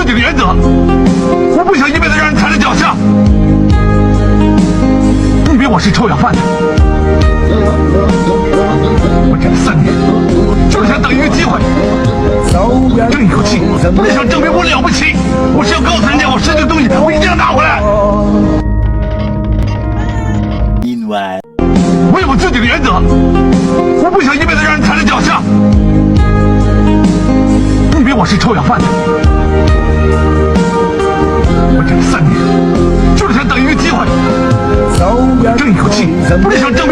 己的原则，我不想一辈子让人踩在脚下。你以为我是臭要饭的？我忍了3年，就是想等一个机会，争一口气。我想证明我了不起，我是要告诉人家我失去的东西，我一定要拿回来。我有我自己的原则，我不想一辈子让人踩在脚下。你以为我是臭要饭的？我忍了3年，就是想等一个机会，争一口气。我想证